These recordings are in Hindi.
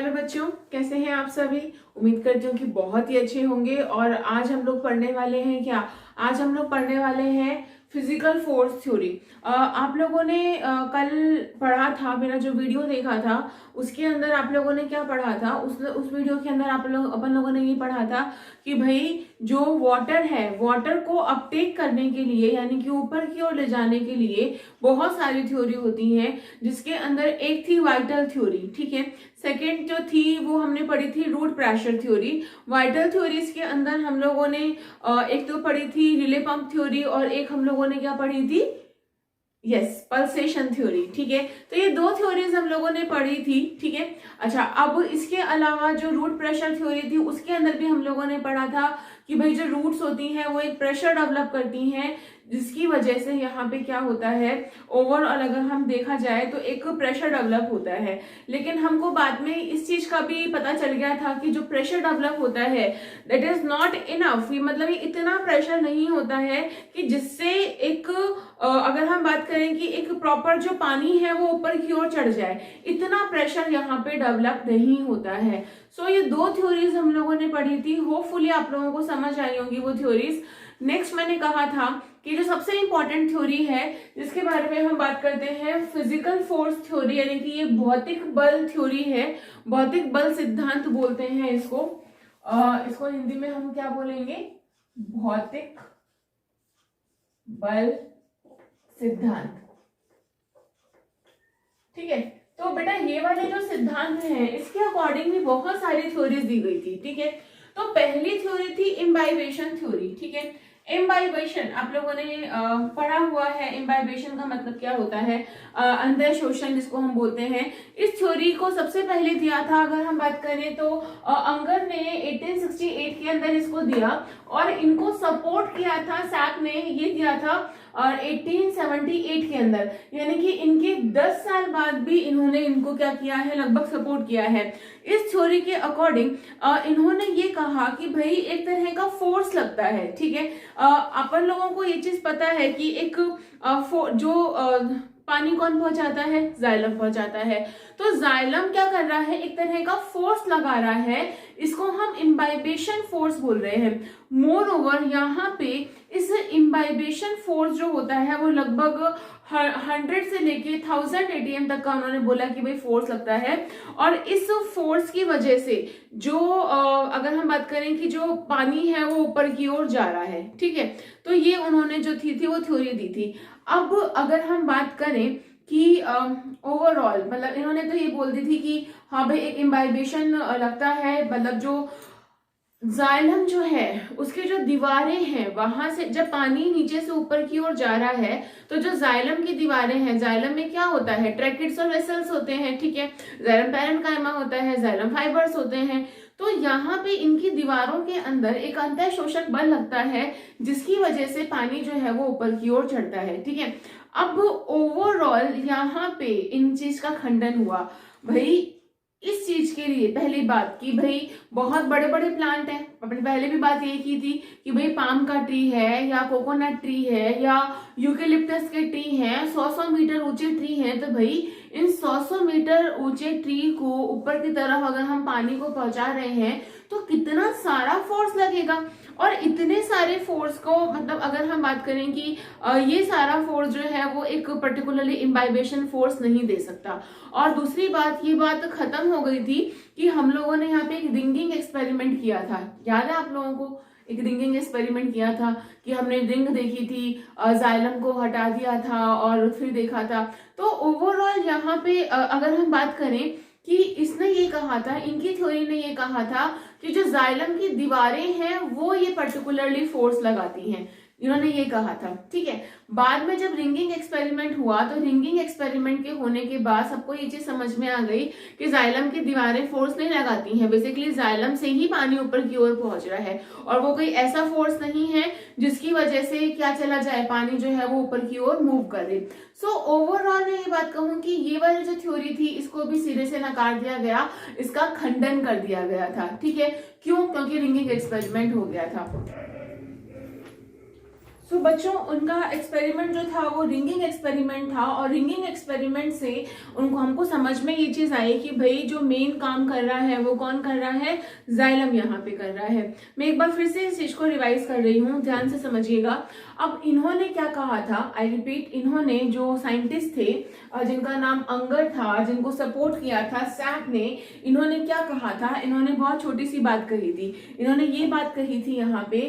हेलो बच्चों, कैसे हैं आप सभी। उम्मीद करती हूँ कि बहुत ही अच्छे होंगे। और आज हम लोग पढ़ने वाले हैं आज हम लोग पढ़ने वाले हैं फिजिकल फोर्स थ्योरी। आप लोगों ने कल पढ़ा था, मेरा जो वीडियो देखा था उसके अंदर आप लोगों ने क्या पढ़ा था, उस वीडियो के अंदर अपन लोगों ने ये पढ़ा था कि भाई जो वाटर है, वाटर को अपटेक करने के लिए यानी कि ऊपर की ओर ले जाने के लिए बहुत सारी थ्योरी होती हैं, जिसके अंदर एक थी वाइटल थ्योरी, ठीक है। सेकेंड जो थी वो हमने पढ़ी थी root pressure theory. Vital theories के अंदर हम लोगों ने एक तो पढ़ी थी रिले पंप थ्योरी और एक हम लोगों ने क्या पढ़ी थी, पल्सेशन थ्योरी, ठीक है। तो ये दो थ्योरीज हम लोगों ने पढ़ी थी, ठीक है। अच्छा, अब इसके अलावा जो रूट प्रेशर थ्योरी थी उसके अंदर भी हम लोगों ने पढ़ा था कि भाई जो रूट्स होती हैं वो एक प्रेशर डेवलप करती हैं, जिसकी वजह से यहाँ पे क्या होता है, ओवरऑल अगर हम देखा जाए तो एक प्रेशर डेवलप होता है। लेकिन हमको बाद में इस चीज का भी पता चल गया था कि जो प्रेशर डेवलप होता है दैट इज नॉट इनफ, मतलब ये इतना प्रेशर नहीं होता है कि जिससे एक अगर हम बात करें कि एक प्रॉपर जो पानी है वो ऊपर की ओर चढ़ जाए, इतना प्रेशर यहाँ पे डेवलप नहीं होता है। सो ये दो थ्योरीज हम लोगों ने पढ़ी थी, होपफुली आप लोगों को समझ आई होंगी वो थ्योरीज। नेक्स्ट मैंने कहा था कि जो सबसे इंपॉर्टेंट थ्योरी है जिसके बारे में हम बात करते हैं, फिजिकल फोर्स थ्योरी, यानी कि ये भौतिक बल थ्योरी है, भौतिक बल सिद्धांत बोलते हैं इसको। इसको हिंदी में हम क्या बोलेंगे, भौतिक बल सिद्धांत, ठीक है। तो बेटा ये वाले जो सिद्धांत हैं इसके अकॉर्डिंग भी बहुत सारी थ्योरीज दी गई थी, ठीक है। तो पहली थ्योरी थी इम्बाइबेशन थ्योरी, ठीक है। इम्बाइबेशन आप लोगों ने पढ़ा हुआ है। इम्बाइबेशन का मतलब क्या होता है, अंदर शोषण जिसको हम बोलते हैं। इस थ्योरी को सबसे पहले दिया था, अगर हम बात करें तो अंगर ने 1868 के अंदर इसको दिया, और इनको सपोर्ट किया था सैक ने, ये दिया था और 1878 के अंदर, यानी कि इनके 10 साल बाद भी इन्होंने इनको क्या किया है, लगभग सपोर्ट किया है। इस थ्योरी के अकॉर्डिंग इन्होंने ये कहा कि भाई एक तरह का फोर्स लगता है, ठीक है। अपन लोगों को ये चीज पता है कि एक पानी कौन पहुंचाता है, जाइलम पहुंचाता है। तो जाइलम क्या कर रहा है, एक तरह का फोर्स लगा रहा है, इसको हम इम्बाइबेशन फोर्स बोल रहे हैं। मोर ओवर यहाँ पे इस इम्बाइबेशन फोर्स जो होता है वो लगभग 100 से लेके 1000 ATM तक का उन्होंने बोला कि भाई फोर्स लगता है। और इस फोर्स की वजह से जो अगर हम बात करें कि जो पानी है वो ऊपर की ओर जा रहा है, ठीक है। तो ये उन्होंने जो थी वो थ्योरी दी थी। अब अगर हम बात करें कि ओवरऑल, मतलब इन्होंने तो ये बोल दी थी कि हाँ भाई एक इम्बाइबेशन लगता है, मतलब जो जाइलम जो है उसके जो दीवारें हैं वहां से जब पानी नीचे से ऊपर की ओर जा रहा है तो जो जाइलम की दीवारें हैं, जाइलम में क्या होता है, ट्रैकिड्स और वेसल्स होते हैं, ठीक है। जाइलम पैरेन्काइमा होता है, जाइलम फाइबर्स होते हैं। तो यहाँ पे इनकी दीवारों के अंदर एक अंतः शोषक बल लगता है, जिसकी वजह से पानी जो है वो ऊपर की ओर चढ़ता है, ठीक है। अब ओवरऑल यहाँ पे इन चीज का खंडन हुआ। भाई इस चीज के लिए पहली बात कि भाई बहुत बड़े बड़े प्लांट हैं, अपने पहले भी बात ये की थी कि भाई पाम का ट्री है या कोकोनट ट्री है या यूकेलिप्टस के ट्री हैं, 100-100 मीटर ऊंचे ट्री हैं। तो भाई इन 100-100 मीटर ऊंचे ट्री को ऊपर की तरफ अगर हम पानी को पहुंचा रहे हैं तो कितना सारा फोर्स लगेगा। और इतने सारे फोर्स को, मतलब अगर हम बात करें कि ये सारा फोर्स जो है वो एक पर्टिकुलरली इम्बाइबेशन फोर्स नहीं दे सकता। और दूसरी बात, ये बात खत्म हो गई थी कि हम लोगों ने यहाँ पे एक रिंगिंग एक्सपेरिमेंट किया था, याद है आप लोगों को, एक रिंगिंग एक्सपेरिमेंट किया था कि हमने रिंग देखी थी, जाइलम को हटा दिया था और फिर देखा था। तो ओवरऑल यहाँ पे अगर हम बात करें कि इसने ये कहा था, इनकी थ्योरी ने ये कहा था कि जो जाइलम की दीवारें हैं वो ये पर्टिकुलरली फोर्स लगाती हैं, इन्होंने ये कहा था, ठीक है। बाद में जब रिंगिंग एक्सपेरिमेंट हुआ तो रिंगिंग एक्सपेरिमेंट के होने के बाद सबको ये चीज समझ में आ गई कि जाइलम की दीवारें फोर्स नहीं लगाती हैं, बेसिकली जाइलम से ही पानी ऊपर की ओर पहुंच रहा है और वो कोई ऐसा फोर्स नहीं है जिसकी वजह से क्या चला जाए, पानी जो है वो ऊपर की ओर मूव करे। सो ओवरऑल मैं ये बात कहूं कि ये वाली जो थ्योरी थी इसको भी सिरे से नकार दिया गया, इसका खंडन कर दिया गया था, ठीक है। क्यों? क्योंकि रिंगिंग एक्सपेरिमेंट हो गया था। सो बच्चों उनका एक्सपेरिमेंट जो था वो रिंगिंग एक्सपेरिमेंट था, और रिंगिंग एक्सपेरिमेंट से हमको समझ में ये चीज आई कि भाई जो मेन काम कर रहा है वो कौन कर रहा है, जाइलम यहाँ पे कर रहा है। मैं एक बार फिर से इस चीज को रिवाइज कर रही हूँ, ध्यान से समझिएगा। अब इन्होंने क्या कहा था, आई रिपीट, इन्होंने जो साइंटिस्ट थे जिनका नाम अंगर था, जिनको सपोर्ट किया था सैक ने, इन्होंने क्या कहा था, इन्होंने बहुत छोटी सी बात कही थी। इन्होंने ये बात कही थी यहाँ पे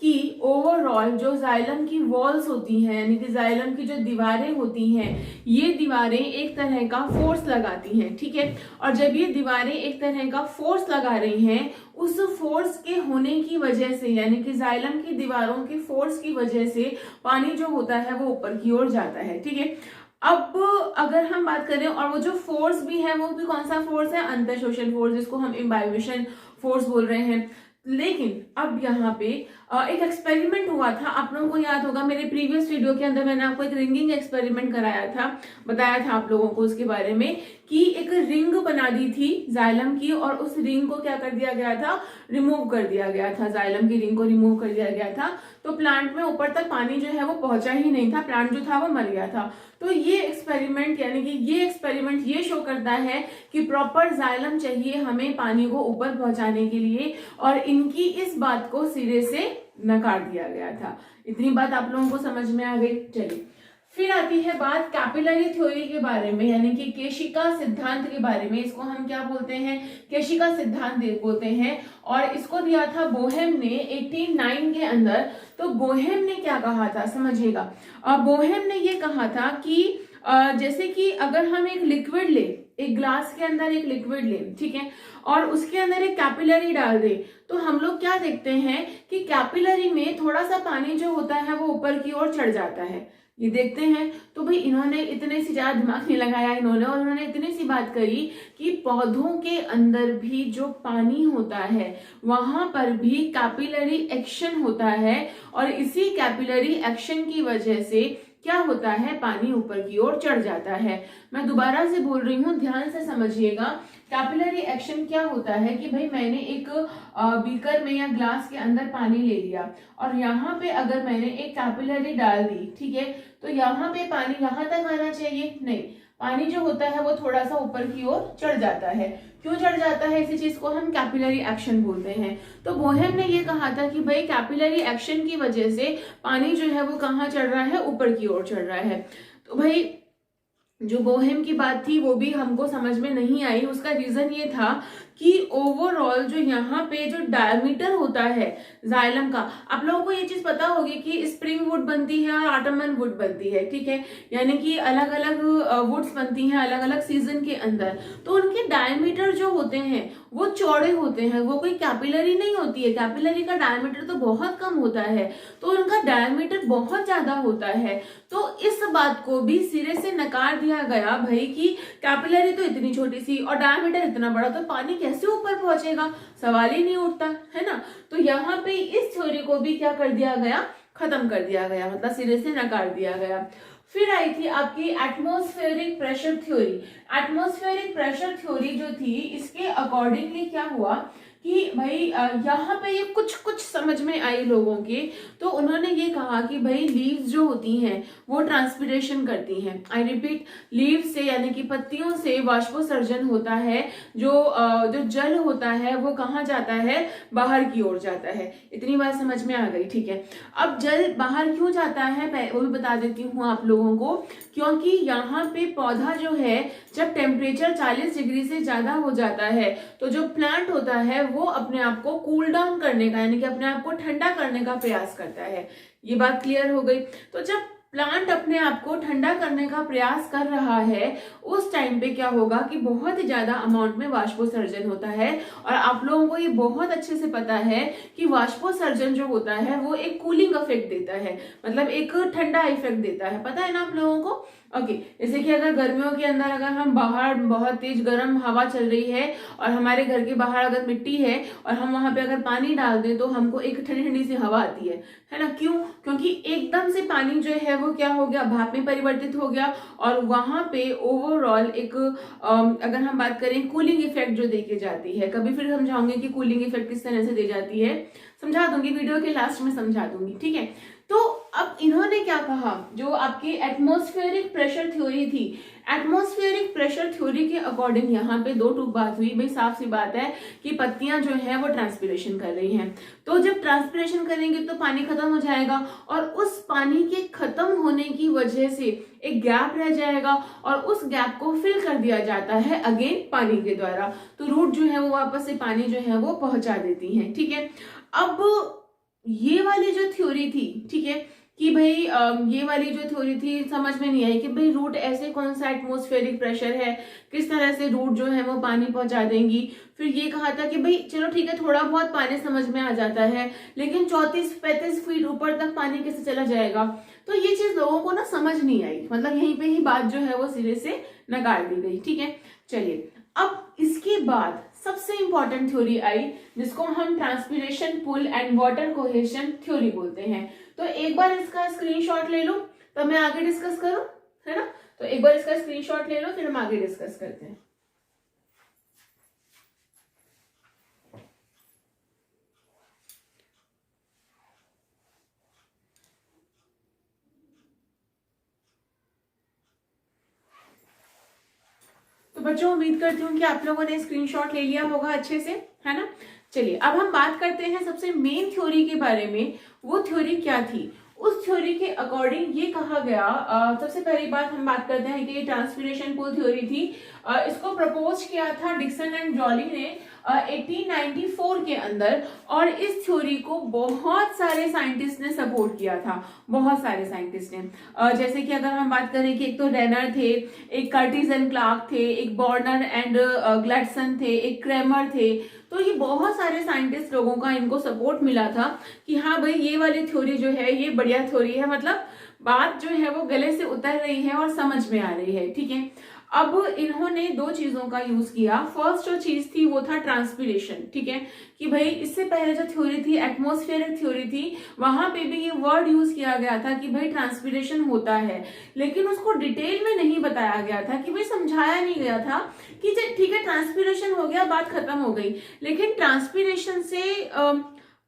कि ओवरऑल जो जाइलम की वॉल्स होती हैं, यानी कि जाइलम की जो दीवारें होती हैं, ये दीवारें एक तरह का फोर्स लगाती हैं, ठीक है। और जब ये दीवारें एक तरह का फोर्स लगा रही हैं, उस फोर्स के होने की वजह से, यानी कि जाइलम की दीवारों के फोर्स की वजह से पानी जो होता है वो ऊपर की ओर जाता है, ठीक है। अब अगर हम बात करें, और वो जो फोर्स भी है वो भी कौन सा फोर्स है, अंतःशोषण फोर्स, जिसको हम इम्बाइबेशन फोर्स बोल रहे हैं। लेकिन अब यहाँ पे एक एक्सपेरिमेंट हुआ था, आप लोगों को याद होगा मेरे प्रीवियस वीडियो के अंदर मैंने आपको एक रिंगिंग एक्सपेरिमेंट कराया था, बताया था आप लोगों को उसके बारे में कि एक रिंग बना दी थी जाइलम की, और उस रिंग को क्या कर दिया गया था, रिमूव कर दिया गया था, जाइलम की रिंग को रिमूव कर दिया गया था। तो प्लांट में ऊपर तक पानी जो है वो पहुंचा ही नहीं था, प्लांट जो था वो मर गया था। तो ये एक्सपेरिमेंट, यानी कि ये एक्सपेरिमेंट ये शो करता है कि प्रॉपर जाइलम चाहिए हमें पानी को ऊपर पहुंचाने के लिए, और इनकी इस बात को सिरे से नकार दिया गया था। इतनी बात आप लोगों को समझ में आ गई। चलिए फिर आती है बात कैपिलरी थ्योरी के बारे में, यानी कि केशिका सिद्धांत के बारे में। इसको हम क्या बोलते हैं, केशिका सिद्धांत बोलते हैं, और इसको दिया था बोहेम ने 1809 के अंदर। तो बोहेम ने क्या कहा था समझिएगा, बोहेम ने ये कहा था कि जैसे कि अगर हम एक लिक्विड ले, एक ग्लास के अंदर एक लिक्विड ले, ठीक है, और उसके अंदर एक कैपिलरी डाल दे, तो हम लोग क्या देखते हैं कि कैपिलरी में थोड़ा सा पानी जो होता है वो ऊपर की ओर चढ़ जाता है, ये देखते हैं। तो भाई इन्होंने इतने सी ज्यादा दिमाग नहीं लगाया इन्होंने, और उन्होंने इतनी सी बात करी कि पौधों के अंदर भी जो पानी होता है वहां पर भी कैपिलरी एक्शन होता है, और इसी कैपिलरी एक्शन की वजह से क्या होता है, पानी ऊपर की ओर चढ़ जाता है। मैं दोबारा से बोल रही हूँ, ध्यान से समझिएगा। कैपिलरी एक्शन क्या होता है कि भाई मैंने एक बीकर में या ग्लास के अंदर पानी ले लिया, और यहाँ पे अगर मैंने एक कैपिलरी डाल दी, ठीक है, तो यहाँ पे पानी यहाँ तक आना चाहिए, नहीं, पानी जो होता है वो थोड़ा सा ऊपर की ओर चढ़ जाता है। क्यों चढ़ जाता है, इसी चीज को हम कैपिलरी एक्शन बोलते हैं। तो बोहेम ने ये कहा था कि भाई कैपिलरी एक्शन की वजह से पानी जो है वो कहाँ चढ़ रहा है, ऊपर की ओर चढ़ रहा है। तो भाई जो बोहेम की बात थी वो भी हमको समझ में नहीं आई। उसका रीजन ये था कि ओवरऑल जो यहाँ पे जो डायमीटर होता है जाइलम का, आप लोगों को ये चीज पता होगी कि स्प्रिंग वुड बनती है और ऑटमन वुड बनती है, ठीक है, यानी कि अलग अलग वुड्स बनती हैं अलग अलग सीजन के अंदर। तो उनके डायमीटर जो होते हैं वो चौड़े होते हैं, वो कोई कैपिलरी नहीं होती है, कैपिलरी का डायमीटर तो बहुत कम होता है, तो उनका डायमीटर बहुत ज्यादा होता है। तो इस बात को भी सिरे से नकार दिया गया भाई कि कैपिलरी तो इतनी छोटी सी और डायमीटर इतना बड़ा, तो पानी कैसे ऊपर पहुंचेगा, सवाल ही नहीं उठता है ना। तो यहाँ पे इस थ्योरी को भी क्या कर दिया गया, खत्म कर दिया गया, मतलब सिरे से नकार दिया गया। फिर आई थी आपकी atmospheric pressure theory. Atmospheric pressure theory जो थी, इसके अकॉर्डिंगली क्या हुआ कि भाई यहाँ पे ये कुछ कुछ समझ में आई लोगों के। तो उन्होंने ये कहा कि भाई लीव्स जो होती हैं वो ट्रांसपिरेशन करती हैं। आई रिपीट, लीव्स से यानी कि पत्तियों से वाष्पोसर्जन होता है, जो जल होता है वो कहाँ जाता है, बाहर की ओर जाता है। इतनी बात समझ में आ गई, ठीक है। अब जल बाहर क्यों जाता है वो भी बता देती हूँ आप लोगों को, क्योंकि यहाँ पे पौधा जो है जब टेम्परेचर 40 डिग्री से ज्यादा हो जाता है तो जो प्लांट होता है वो अपने आप को कूल डाउन करने का, यानी कि अपने आप को ठंडा करने का प्रयास करता है। ये बात क्लियर हो गई। तो जब प्लांट अपने आप को ठंडा करने का प्रयास कर रहा है उस टाइम पे क्या होगा कि बहुत ही ज्यादा अमाउंट में वाष्पोसर्जन होता है। और आप लोगों को ये बहुत अच्छे से पता है कि वाष्पोसर्जन जो होता है वो एक कूलिंग इफेक्ट देता है, मतलब एक ठंडा इफेक्ट देता है, पता है ना आप लोगों को। ओके, जैसे कि अगर गर्मियों के अंदर अगर हम बाहर बहुत तेज गर्म हवा चल रही है और हमारे घर के बाहर अगर मिट्टी है और हम वहां पे अगर पानी डाल दें तो हमको एक ठंडी ठंडी सी हवा आती है ना। क्यों? क्योंकि एकदम से पानी जो है वो क्या हो गया, भाप में परिवर्तित हो गया, और वहां पे ओवरऑल एक अगर हम बात करें कूलिंग इफेक्ट जो देके जाती है, कभी फिर समझाऊंगी कि कूलिंग इफेक्ट किस तरह से दी जाती है, समझा दूंगी वीडियो के लास्ट में समझा दूंगी, ठीक है। तो अब इन्होंने क्या कहा, जो आपकी एटमॉस्फेरिक प्रेशर थ्योरी थी, एटमॉस्फेरिक प्रेशर थ्योरी के अकॉर्डिंग यहाँ पे दो टूक बात हुई। भाई साफ सी बात है कि पत्तियां जो है वो ट्रांसपिरेशन कर रही हैं, तो जब ट्रांसपिरेशन करेंगे तो पानी खत्म हो जाएगा, और उस पानी के खत्म होने की वजह से एक गैप रह जाएगा, और उस गैप को फिल कर दिया जाता है अगेन पानी के द्वारा। तो रूट जो है वो वापस से पानी जो है वो पहुंचा देती है। ठीक है, अब ये वाली जो थ्योरी थी, ठीक है, कि भाई ये वाली जो थ्योरी थी समझ में नहीं आई कि भाई रूट ऐसे कौन सा एटमॉस्फेरिक प्रेशर है, किस तरह से रूट जो है वो पानी पहुंचा देंगी। फिर ये कहा था कि भाई चलो ठीक है, थोड़ा बहुत पानी समझ में आ जाता है, लेकिन 34-35 फीट ऊपर तक पानी कैसे चला जाएगा। तो ये चीज लोगों को ना समझ नहीं आई, मतलब यहीं पे ही बात जो है वो सिरे से नकार दी गई। ठीक है, चलिए अब इसके बाद सबसे इंपॉर्टेंट थ्योरी आई, जिसको हम transpiration pull and water cohesion theory बोलते हैं। तो एक बार इसका स्क्रीनशॉट ले लो, तब मैं आगे डिस्कस करूं, है ना। तो एक बार इसका स्क्रीनशॉट ले लो, फिर हम आगे डिस्कस करते हैं। तो बच्चों उम्मीद करती हूँ कि आप लोगों ने स्क्रीनशॉट ले लिया होगा अच्छे से, है ना। चलिए अब हम बात करते हैं सबसे मेन थ्योरी के बारे में। वो थ्योरी क्या थी, उस थ्योरी के अकॉर्डिंग ये कहा गया, सबसे पहली बात हम बात करते हैं कि ये ट्रांसपिरेशन पुल थ्योरी थी। इसको प्रपोज किया था डिक्सन एंड जॉली ने 1894 के अंदर, और इस थ्योरी को बहुत सारे साइंटिस्ट ने सपोर्ट किया था, बहुत सारे साइंटिस्ट ने। जैसे कि अगर हम बात करें कि एक तो रेनर थे, एक कर्टिस एंड क्लार्क थे, एक बॉर्नर एंड ग्लैडसन थे, एक क्रेमर थे। तो ये बहुत सारे साइंटिस्ट लोगों का इनको सपोर्ट मिला था कि हाँ भाई ये वाली थ्योरी जो है ये बढ़िया थ्योरी है, मतलब बात जो है वो गले से उतर रही है और समझ में आ रही है। ठीक है, अब इन्होंने दो चीजों का यूज किया। फर्स्ट जो चीज थी वो था ट्रांसपिरेशन। ठीक है, कि भाई इससे पहले जो थ्योरी थी एटमॉस्फेरिक थ्योरी थी, वहां पे भी ये वर्ड यूज किया गया था कि भाई ट्रांसपिरेशन होता है, लेकिन उसको डिटेल में नहीं बताया गया था, कि भाई समझाया नहीं गया था कि ठीक है ट्रांसपिरेशन हो गया, बात खत्म हो गई, लेकिन ट्रांसपिरेशन से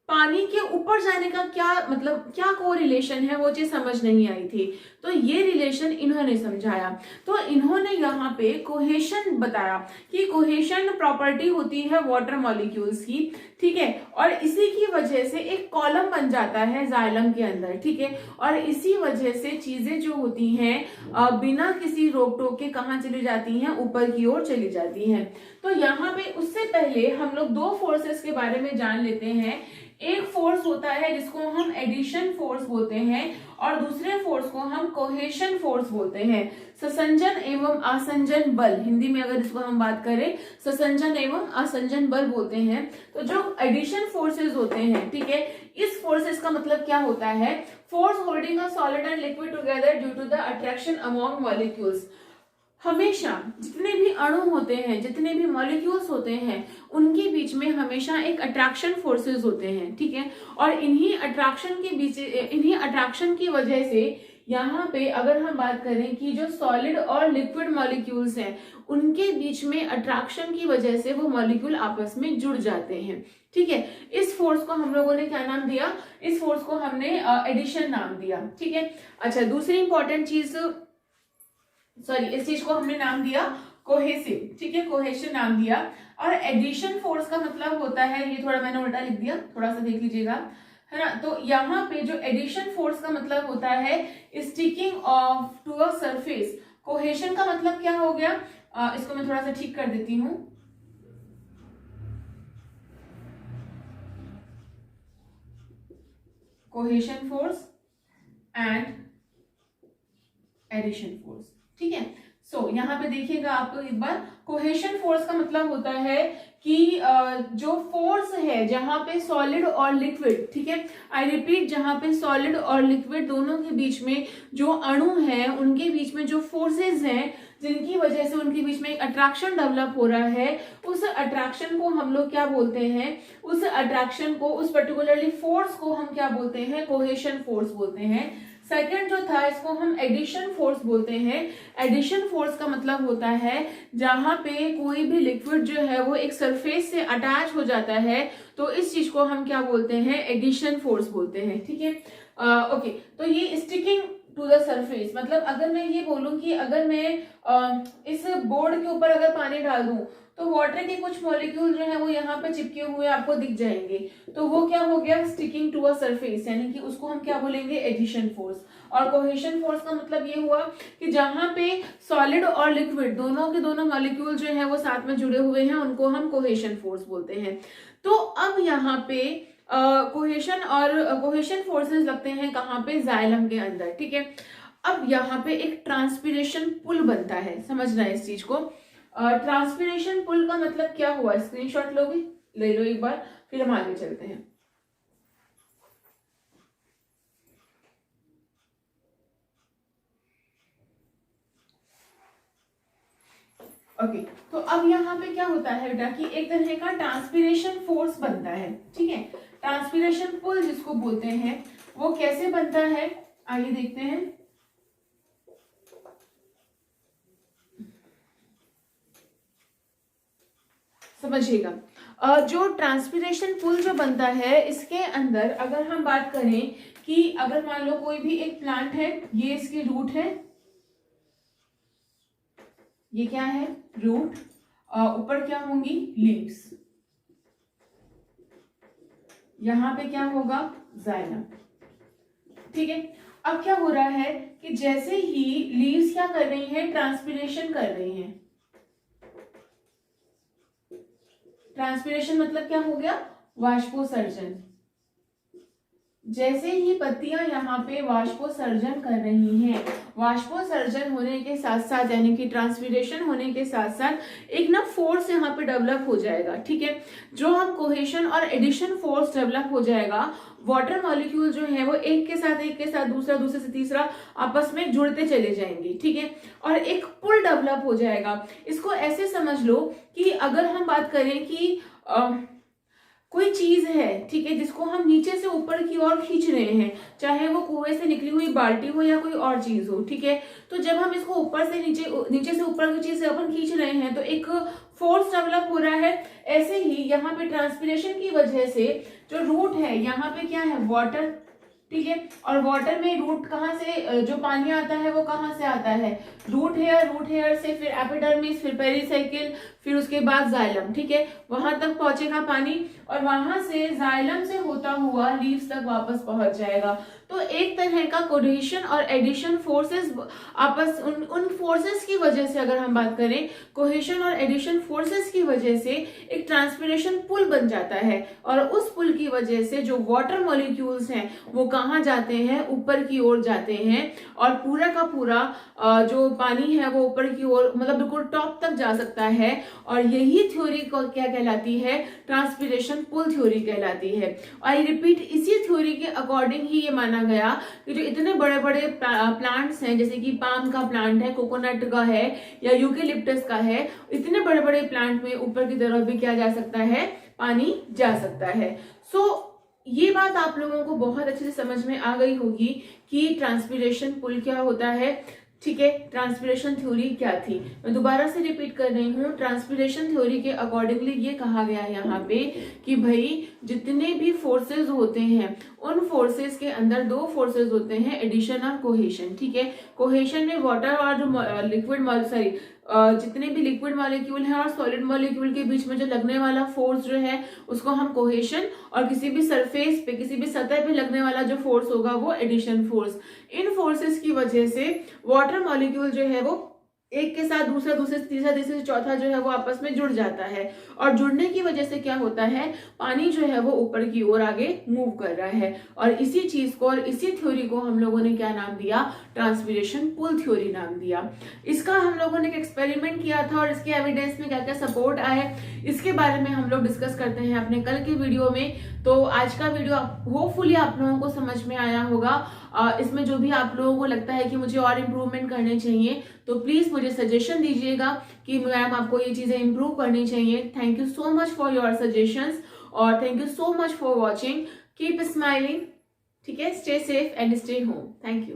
पानी के ऊपर जाने का क्या मतलब, क्या को रिलेशन है, वो चीज समझ नहीं आई थी। तो ये रिलेशन इन्होंने समझाया। तो इन्होंने यहाँ पे कोहेशन बताया कि कोहेशन प्रॉपर्टी होती है वाटर मॉलिक्यूल्स की। ठीक है, और इसी की वजह से एक कॉलम बन जाता है जाइलम के अंदर। ठीक है, और इसी वजह से चीजें जो होती हैं बिना किसी रोक टोक के कहाँ चली जाती हैं, ऊपर की ओर चली जाती हैं। तो यहाँ पे उससे पहले हम लोग दो फोर्सेस के बारे में जान लेते हैं। एक फोर्स होता है जिसको हम एडिशन फोर्स बोलते हैं, और दूसरे फोर्स को हम कोहेशन फोर्स बोलते हैं। ससंजन एवं आसंजन बल, हिंदी में अगर इसको हम बात करें ससंजन एवं आसंजन बल बोलते हैं। तो जो एडिशन फोर्सेस होते हैं, ठीक है, इस फोर्सेस का मतलब क्या होता है, force holding a solid and liquid together due to the attraction among molecules. हमेशा जितने भी अणु होते हैं, जितने भी मॉलिक्यूल्स होते हैं, उनके बीच में हमेशा एक अट्रैक्शन फोर्सेस होते हैं। ठीक है, और इन्हीं अट्रैक्शन की वजह से यहाँ पे अगर हम बात करें कि जो सॉलिड और लिक्विड मॉलिक्यूल्स हैं, उनके बीच में अट्रैक्शन की वजह से वो मॉलिक्यूल आपस में जुड़ जाते हैं। ठीक है, इस फोर्स को हम लोगों ने क्या नाम दिया, इस फोर्स को हमने एडिशन नाम दिया। ठीक है, अच्छा दूसरी इंपॉर्टेंट चीज, इस चीज को हमने नाम दिया कोहेसिव। ठीक है, कोहेशन नाम दिया। और एडिशन फोर्स का मतलब होता है, ये थोड़ा मैंने उल्टा लिख दिया, थोड़ा सा देख लीजिएगा, है ना। तो यहाँ पे जो एडिशन फोर्स का मतलब होता है sticking of to a surface. Cohesion का मतलब क्या हो गया, इसको मैं थोड़ा सा ठीक कर देती हूँ। Cohesion force and adhesion force. ठीक है, सो यहाँ पे देखिएगा आप लोग एक बार, कोहेशन फोर्स का मतलब होता है कि जो फोर्स है जहां पे सॉलिड और लिक्विड, ठीक है, आई रिपीट, जहां पे सॉलिड और लिक्विड दोनों के बीच में जो अणु हैं, उनके बीच में जो फोर्सेस हैं, जिनकी वजह से उनके बीच में एक अट्रैक्शन डेवलप हो रहा है, उस अट्रैक्शन को हम लोग क्या बोलते हैं, उस अट्रैक्शन को, उस पर्टिकुलरली फोर्स को हम क्या बोलते हैं, कोहेशन फोर्स बोलते हैं। सेकंड जो था, इसको हम एडिशन फोर्स बोलते हैं। एडिशन फोर्स का मतलब होता है जहां पे कोई भी लिक्विड जो है वो एक सरफेस से अटैच हो जाता है, तो इस चीज को हम क्या बोलते हैं, एडिशन फोर्स बोलते हैं। ठीक है, ओके, तो ये स्टिकिंग टू द सरफेस, मतलब अगर मैं ये बोलूं कि अगर मैं इस बोर्ड के ऊपर अगर पानी डाल दूं तो वाटर के कुछ मॉलिक्यूल जो है वो यहाँ पे चिपके हुए आपको दिख जाएंगे, तो वो क्या हो गया, स्टिकिंग टू अ सरफेस, यानी कि उसको हम क्या बोलेंगे, एडिशन फोर्स। और कोहेशन फोर्स का मतलब ये हुआ कि जहां पे सॉलिड और लिक्विड दोनों के दोनों मॉलिक्यूल जो है वो साथ में जुड़े हुए हैं, उनको हम कोहेशन फोर्स बोलते हैं। तो अब यहाँ पे कोहेशन फोर्सेस लगते हैं कहाँ पे, जाइलम के अंदर, ठीक है। अब यहाँ पे एक ट्रांसपिरेशन पुल बनता है, समझना है इस चीज को। ट्रांसपिरेशन पुल का मतलब क्या हुआ, स्क्रीनशॉट लोगे, ले लो एक बार, फिर हम आगे चलते हैं। ओके, तो अब यहाँ पे क्या होता है बेटा कि एक तरह का ट्रांसपिरेशन फोर्स बनता है, ठीक है। ट्रांसपिरेशन पुल जिसको बोलते हैं वो कैसे बनता है, आइए देखते हैं। समझिएगा, जो ट्रांसपिरेशन पुल जो बनता है इसके अंदर अगर हम बात करें कि अगर मान लो कोई भी एक प्लांट है, ये इसकी रूट है, ये क्या है, रूट, ऊपर क्या होंगी, लीव्स, यहां पे क्या होगा, जाइलम, ठीक है। अब क्या हो रहा है कि जैसे ही लीव्स क्या कर रही हैं, ट्रांसपिरेशन कर रही हैं। ट्रांसपिरेशन मतलब क्या हो गया, वाष्पोसर्जन। जैसे ही पत्तियां यहाँ पे वाष्पोसर्जन कर रही हैं, वाष्पोसर्जन होने के साथ साथ यानी कि ट्रांसपिरेशन होने के साथ साथ एक ना फोर्स यहाँ पे डेवलप हो जाएगा, ठीक है। जो हम कोहेशन और एडिशन फोर्स डेवलप हो जाएगा, वाटर मॉलिक्यूल जो है वो एक के साथ दूसरा, दूसरे से तीसरा आपस में जुड़ते चले जाएंगे, ठीक है। और एक पुल डेवलप हो जाएगा। इसको ऐसे समझ लो कि अगर हम बात करें कि कोई चीज है, ठीक है, जिसको हम नीचे से ऊपर की ओर खींच रहे हैं, चाहे वो कुएं से निकली हुई बाल्टी हो या कोई और चीज हो, ठीक है। तो जब हम इसको ऊपर से नीचे से ऊपर की चीज से अपन खींच रहे हैं तो एक फोर्स डेवलप हो रहा है। ऐसे ही यहाँ पे ट्रांसपिरेशन की वजह से जो रूट है, यहाँ पे क्या है, वाटर, ठीक है। और वाटर में रूट कहाँ से, जो पानी आता है वो कहाँ से आता है, रूट हेयर से, फिर एपिडर्मिस, फिर पेरिसाइकिल, फिर उसके बाद जाइलम, ठीक है। वहां तक पहुंचेगा पानी और वहां से जाइलम से होता हुआ लीव्स तक वापस पहुंच जाएगा। तो एक तरह का कोहेशन और एडिशन फोर्सेस आपस उन फोर्सेस की वजह से, अगर हम बात करें कोहेशन और एडिशन फोर्सेस की वजह से एक ट्रांसपिरेशन पुल बन जाता है। और उस पुल की वजह से जो वाटर मॉलिक्यूल्स हैं वो कहाँ जाते हैं, ऊपर की ओर जाते हैं, और पूरा का पूरा जो पानी है वो ऊपर की ओर, मतलब बिल्कुल टॉप तक जा सकता है। और यही थ्योरी को क्या कहलाती है, ट्रांसपिरेशन पुल थ्योरी कहलाती है। आई रिपीट, इसी थ्योरी के अकॉर्डिंग ही ये माना गया कि जो इतने बड़े बड़े प्लांट्स हैं, जैसे कि पाम का प्लांट है, कोकोनट का है, या यूकेलिप्टस का है, इतने बड़े बड़े प्लांट में ऊपर की तरफ भी क्या जा सकता है, पानी जा सकता है। ये बात आप लोगों को बहुत अच्छे से समझ में आ गई होगी कि ट्रांसपिरेशन पुल क्या होता है, ठीक है। ट्रांसपिरेशन थ्योरी क्या थी, मैं दोबारा से रिपीट कर रही हूँ। ट्रांसपिरेशन थ्योरी के अकॉर्डिंगली ये कहा गया है यहाँ पे कि भाई जितने भी फोर्सेस होते हैं उन फोर्सेस के अंदर दो फोर्सेस होते हैं, एडिशन और कोहेशन, ठीक है। कोहेशन में वाटर और जो लिक्विड जितने भी लिक्विड मॉलिक्यूल हैं और सॉलिड मॉलिक्यूल के बीच में जो लगने वाला फोर्स जो है उसको हम कोहेशन, और किसी भी सरफेस पे, किसी भी सतह पे लगने वाला जो फोर्स होगा वो एडिशन फोर्स। इन फोर्सेस की वजह से वाटर मॉलिक्यूल जो है वो एक के साथ दूसरा, दूसरे से तीसरा, तीसरे से चौथा जो है वो आपस में जुड़ जाता है। और जुड़ने की वजह से क्या होता है, पानी जो है वो ऊपर की ओर आगे मूव कर रहा है। और इसी चीज को और इसी थ्योरी को हम लोगों ने क्या नाम दिया, ट्रांसपिरेशन पुल थ्योरी नाम दिया। इसका हम लोगों ने एक एक्सपेरिमेंट किया था और इसके एविडेंस में क्या क्या सपोर्ट आए, इसके बारे में हम लोग डिस्कस करते हैं अपने कल के वीडियो में। तो आज का वीडियो होपफुली आप लोगों को समझ में आया होगा। इसमें जो भी आप लोगों को लगता है कि मुझे और इम्प्रूवमेंट करने चाहिए तो प्लीज मुझे सजेशन दीजिएगा कि मैम आपको ये चीजें इम्प्रूव करनी चाहिए। Thank you so much for your suggestions और thank you so much for watching. Keep smiling, ठीक है, stay safe and stay home. Thank you.